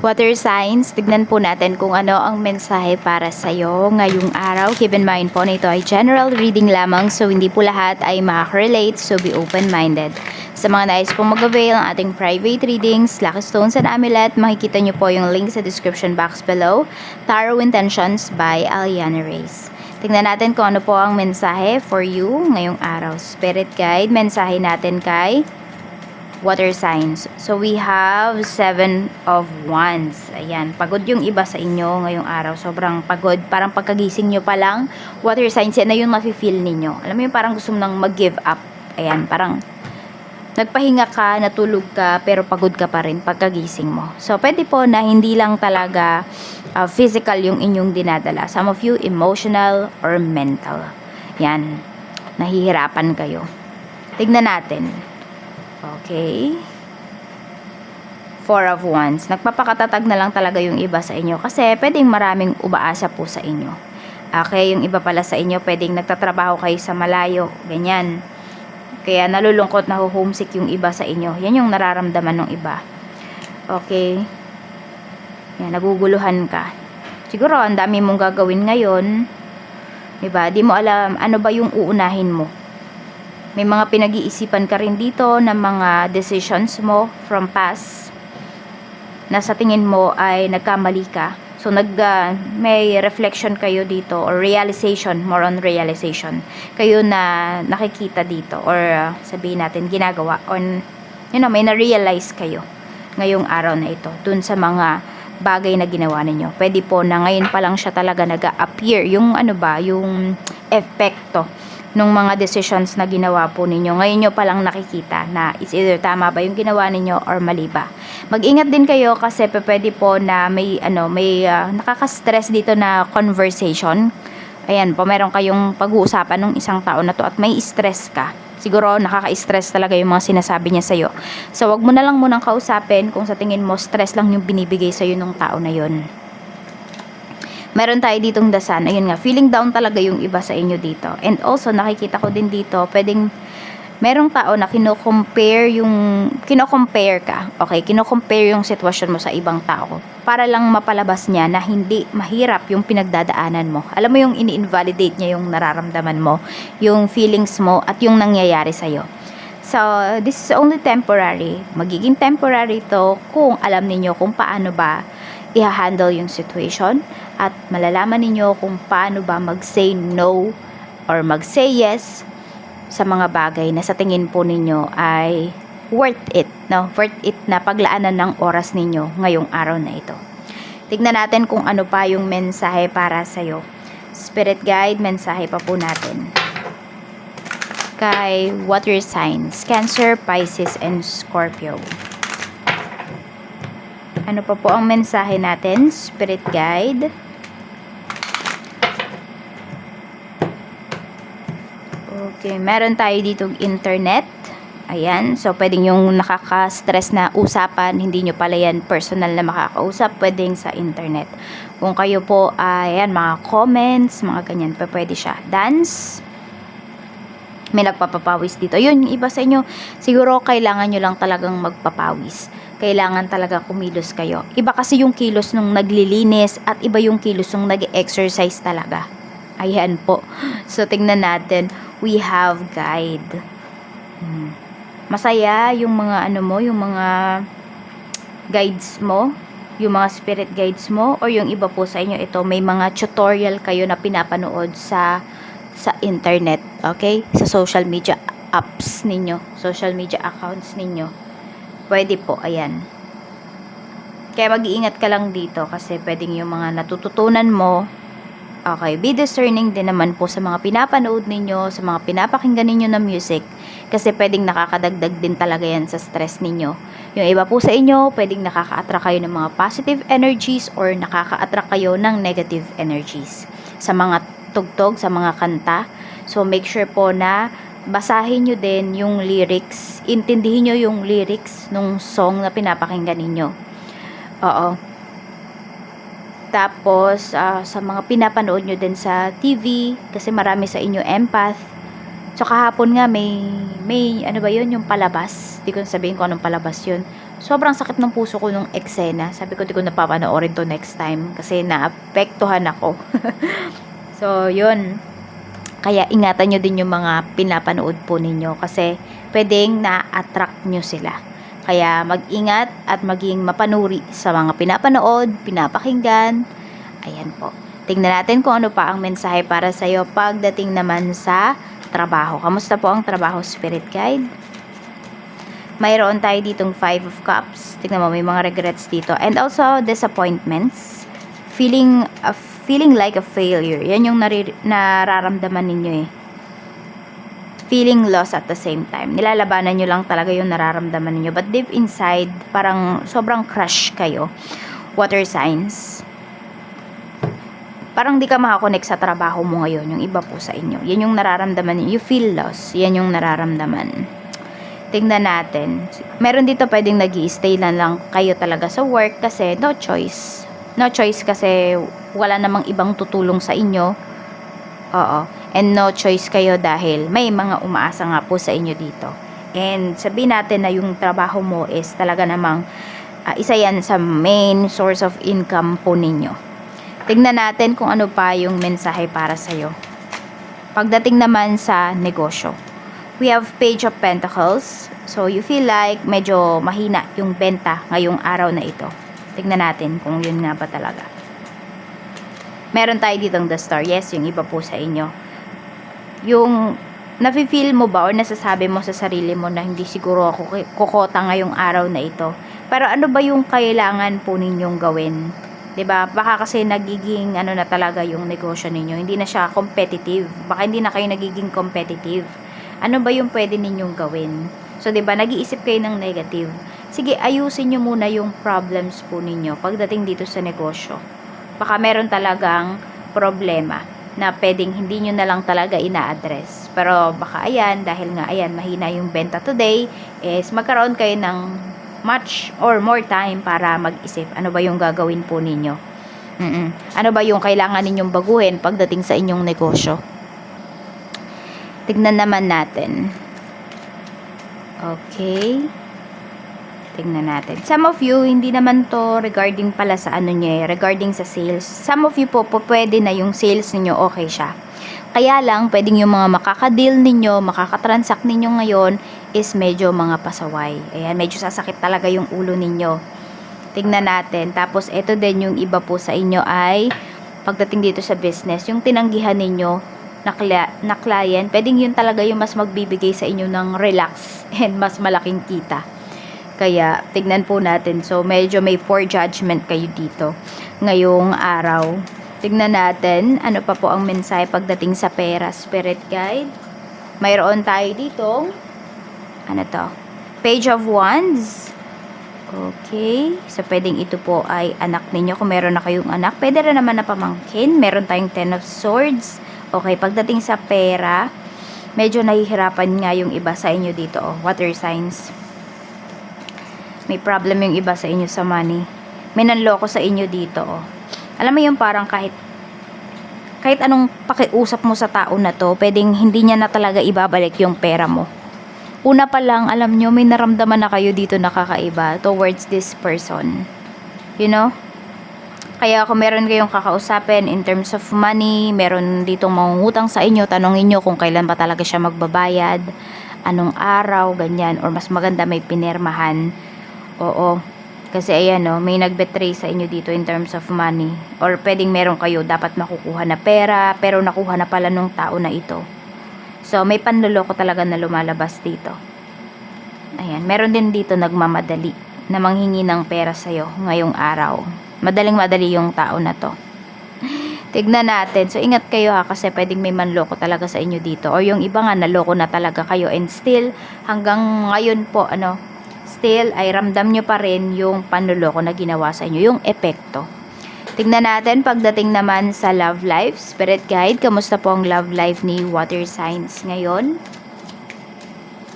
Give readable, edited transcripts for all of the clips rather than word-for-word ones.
Water signs, tignan po natin kung ano ang mensahe para sa iyo ngayong araw. Keep in mind po na ito ay general reading lamang, so hindi po lahat ay makaka-relate, so be open-minded. Sa mga nais pong mag-avail ng ating private readings, Lucky Stones and Amulet, makikita nyo po yung link sa description box below. Tarot Intentions by Aliana Reyes. Tingnan natin kung ano po ang mensahe for you ngayong araw. Spirit guide, mensahe natin kay water signs. So we have 7 of Wands. Ayan, pagod yung iba sa inyo ngayong araw. Sobrang pagod. Parang pagkagising nyo pa lang, water signs, yan na yung mafe-feel ninyo. Alam mo yung parang gusto mo nang mag-give up. Ayan, parang nagpahinga ka, natulog ka, pero pagod ka pa rin pagkagising mo. So pwede po na hindi lang talaga physical yung inyong dinadala. Some of you, emotional or mental. Yan, nahihirapan kayo. Tignan natin. Okay. 4 of Wands. Nagpapakatatag na lang talaga yung iba sa inyo kasi pwedeng maraming umaasa po sa inyo. Okay, yung iba pala sa inyo pwedeng nagtatrabaho kayo sa malayo, ganyan. Kaya nalulungkot, na homesick yung iba sa inyo. Yan yung nararamdaman ng iba. Okay. Yan, naguguluhan ka. Siguro ang dami mong gagawin ngayon. Diba? Di mo alam ano ba yung uunahin mo. May mga pinag-iisipan ka rin dito ng mga decisions mo from past na sa tingin mo ay nagkamali ka. So, may reflection kayo dito or realization, more on realization. Kayo na nakikita dito or sabihin natin ginagawa on, may na-realize kayo ngayong araw na ito dun sa mga bagay na ginawa ninyo. Pwede po na ngayon pa lang siya talaga nag-appear. Yung yung epekto nung mga decisions na ginawa po ninyo. Ngayon nyo palang nakikita na it's either tama ba yung ginawa ninyo or mali ba. Mag-ingat din kayo kasi pwede po na may nakaka-stress dito na conversation. Ayan po, meron kayong pag-uusapan ng isang tao na to at may stress ka. Siguro nakaka-stress talaga yung mga sinasabi niya sa'yo. So wag mo na lang munang kausapin kung sa tingin mo stress lang yung binibigay sa'yo ng tao na yun. Meron tayo ditong dasan. Ayun nga, feeling down talaga yung iba sa inyo dito. And also, nakikita ko din dito, pwedeng merong tao na kino-compare ka. Okay, kino-compare yung sitwasyon mo sa ibang tao. Para lang mapalabas niya na hindi mahirap yung pinagdadaanan mo. Alam mo yung ini-invalidate niya yung nararamdaman mo, yung feelings mo, at yung nangyayari sa'yo. So, this is only temporary. Magiging temporary to kung alam niyo kung paano ba i-handle yung situation at malalaman ninyo kung paano ba mag-say no or mag-say yes sa mga bagay na sa tingin po ninyo ay worth it, no? Worth it na paglaanan ng oras ninyo ngayong araw na ito. Tignan natin kung ano pa yung mensahe para sa'yo. Spirit guide, mensahe pa po natin kay water signs, Cancer, Pisces, and Scorpio. Ano pa po ang mensahe natin, Spirit Guide? Okay, meron tayo ditong internet. Ayan, so pwedeng yung nakaka-stress na usapan, hindi nyo pala yan personal na makakausap, pwedeng sa internet. Kung kayo po, ayan, mga comments, mga ganyan, pwede siya. Dance. May nagpapapawis dito. Yun, yung iba sa inyo, siguro kailangan nyo lang talagang magpapawis. Kailangan talaga kumilos kayo. Iba kasi yung kilos nung naglilinis at iba yung kilos nung nag-exercise talaga. Ayan po. So, tingnan natin. We have guide. Masaya yung mga yung mga guides mo, yung mga spirit guides mo, or yung iba po sa inyo, ito, may mga tutorial kayo na pinapanood sa internet. Okay? Sa social media apps ninyo, social media accounts ninyo. Pwede po, ayan. Kaya mag-iingat ka lang dito kasi pwedeng yung mga natututunan mo. Okay, be discerning din naman po sa mga pinapanood ninyo, sa mga pinapakinggan ninyo na music. Kasi pwedeng nakakadagdag din talaga yan sa stress ninyo. Yung iba po sa inyo, pwedeng nakaka-attract kayo ng mga positive energies or nakaka-attract kayo ng negative energies. Sa mga tugtog, sa mga kanta. So, make sure po na basahin nyo din yung lyrics, intindihin nyo yung lyrics nung song na pinapakinggan ninyo. Oo. Tapos, sa mga pinapanood nyo din sa TV, kasi marami sa inyo empath. So, kahapon nga may ano ba yun, yung palabas. Di ko sabihin ko anong palabas yun. sobrang sakit ng puso ko nung eksena. Sabi ko, di ko napapanoorin to next time kasi naapektuhan ako. So, yun. Kaya ingatan nyo din yung mga pinapanood po ninyo kasi pwedeng na-attract nyo sila. Kaya mag-ingat at maging mapanuri sa mga pinapanood, pinapakinggan. Ayan po. Tingnan natin kung ano pa ang mensahe para sa'yo pagdating naman sa trabaho. Kamusta po ang trabaho, Spirit Guide? Mayroon tayo ditong 5 of Cups. Tingnan mo, may mga regrets dito. And also, disappointments. Feeling like a failure. Yan yung nararamdaman ninyo eh. Feeling lost at the same time. Nilalabanan nyo lang talaga yung nararamdaman ninyo. But deep inside, parang sobrang crush kayo. Water signs. Parang di ka makakonect sa trabaho mo ngayon. Yung iba po sa inyo. Yan yung nararamdaman ninyo. You feel lost. Yan yung nararamdaman. Tingnan natin. Meron dito pwedeng nag-i-stay lang kayo talaga sa work kasi no choice. No choice kasi wala namang ibang tutulong sa inyo. Oo. And no choice kayo dahil may mga umaasa nga po sa inyo dito. And sabihin natin na yung trabaho mo is talaga namang isa yan sa main source of income po ninyo. Tingnan natin kung ano pa yung mensahe para sa'yo. Pagdating naman sa negosyo. We have Page of Pentacles. So, you feel like medyo mahina yung benta ngayong araw na ito. Tingnan natin kung yun nga ba talaga. Meron tayo ditong The Star. Yes, yung iba po sa inyo. Yung nafe-feel mo ba or nasasabi mo sa sarili mo na hindi siguro ako kukota ngayong araw na ito. Pero ano ba yung kailangan po ninyong gawin? 'Di ba? Baka kasi nagiging ano na talaga yung negosyo ninyo. Hindi na siya competitive. Baka hindi na kayo nagiging competitive. Ano ba yung pwede ninyong gawin? So, 'di ba, nag-iisip kayo ng negative. Sige, ayusin niyo muna yung problems po ninyo pagdating dito sa negosyo. Baka meron talagang problema na pwedeng hindi nyo na lang talaga ina-address. Pero baka ayan, dahil nga ayan, mahina yung benta today, is magkaroon kayo ng much or more time para mag-isip. Ano ba yung gagawin po ninyo? Ano ba yung kailangan ninyong baguhin pagdating sa inyong negosyo? Tignan naman natin. Okay. Tingnan natin. Some of you, hindi naman to regarding pala sa ano nyo regarding sa sales. Some of you po pwede na yung sales ninyo okay siya. Kaya lang, pwedeng yung mga makaka-deal ninyo, makaka-transact ninyo ngayon is medyo mga pasaway. Ayan, medyo sasakit talaga yung ulo ninyo. Tingnan natin. Tapos, ito din yung iba po sa inyo ay, pagdating dito sa business, yung tinanggihan ninyo na client, pwedeng yun talaga yung mas magbibigay sa inyo ng relax and mas malaking kita. Kaya, tignan po natin. So, medyo may poor judgment kayo dito ngayong araw. Tignan natin, ano pa po ang mensahe pagdating sa pera, Spirit Guide. Mayroon tayo dito. Ano to? Page of Wands. Okay. So, pwedeng ito po ay anak ninyo. Kung meron na kayong anak, pwede rin naman na pamangkin. Meron tayong Ten of Swords. Okay, pagdating sa pera, medyo nahihirapan nga yung iba sa inyo dito. Oh, water signs. May problem yung iba sa inyo sa money. May nanloko sa inyo dito, oh. Alam mo yung parang kahit anong pakiusap mo sa tao na to, pwedeng hindi niya na talaga ibabalik yung pera mo. Una pa lang, alam nyo, may naramdaman na kayo dito na kakaiba towards this person. You know? Kaya kung meron kayong kakausapin in terms of money, meron ditong mangungutang sa inyo, tanongin nyo kung kailan ba talaga siya magbabayad, anong araw, ganyan, or mas maganda may pinirmahan. Oo. Kasi ayan o, may nag-betray sa inyo dito in terms of money. Or pwedeng meron kayo dapat makukuha na pera, pero nakuha na pala nung tao na ito. So, may panloloko talaga na lumalabas dito. Ayan, meron din dito nagmamadali na manghingi ng pera sa'yo ngayong araw. Madaling-madali yung tao na to. Tignan natin. So, ingat kayo ha, kasi pwedeng may manloko talaga sa inyo dito. Or yung iba nga, naloko na talaga kayo. And still, hanggang ngayon po, still, ay ramdam nyo pa rin yung panloloko na ginawa sa inyo. Yung epekto. Tignan natin, pagdating naman sa love life. Spirit Guide, kamusta po ang love life ni water signs ngayon?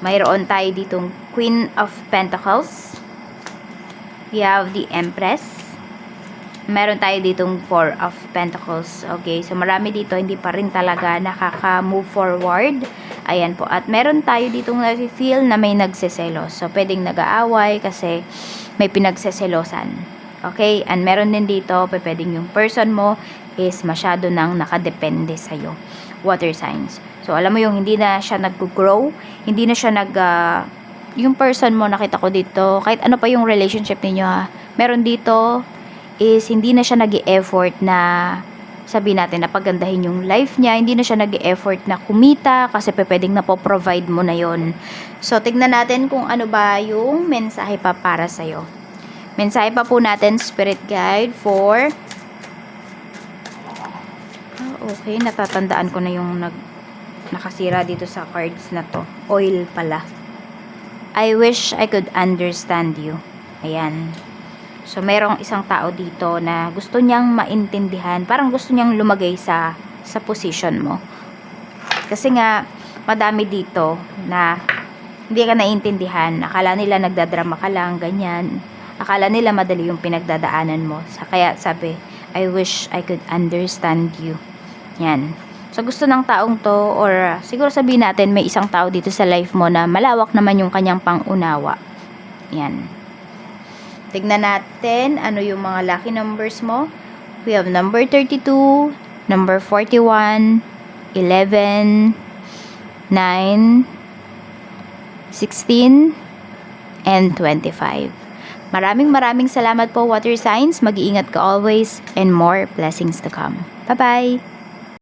Mayroon tayo ditong Queen of Pentacles. We have the Empress. Meron tayo ditong Four of Pentacles. Okay, so marami dito hindi pa rin talaga nakaka-move forward. Ayan po. At meron tayo ditong na-feel na may nagseselos. So, pwedeng nag-aaway kasi may pinagseselosan. Okay? And meron din dito, pwedeng yung person mo is masyado nang nakadepende sa'yo. Water signs. So, alam mo yung hindi na siya nag-grow, hindi na siya yung person mo, nakita ko dito, kahit ano pa yung relationship ninyo ha, meron dito is hindi na siya nag-e-effort na sabihin natin na pagandahin yung life niya, hindi na siya nag-e-effort na kumita kasi pwedeng na-provide mo na yon. So, tignan natin kung ano ba yung mensahe pa para sa'yo. Mensahe pa po natin, Spirit Guide for okay, natatandaan ko na yung nakasira dito sa cards na to. Oil pala. I wish I could understand you. Ayan. So, merong isang tao dito na gusto niyang maintindihan. Parang gusto niyang lumagay sa position mo. Kasi nga, madami dito na hindi ka naiintindihan. Akala nila nagdadrama ka lang, ganyan. Akala nila madali yung pinagdadaanan mo. Kaya sabi, I wish I could understand you. Yan. So, gusto ng taong to, or siguro sabihin natin, may isang tao dito sa life mo na malawak naman yung kanyang pangunawa. Yan. Tignan natin ano yung mga lucky numbers mo. We have number 32, number 41, 11, 9, 16, and 25. Maraming salamat po, water signs. Mag-iingat ka always and more blessings to come. Bye-bye!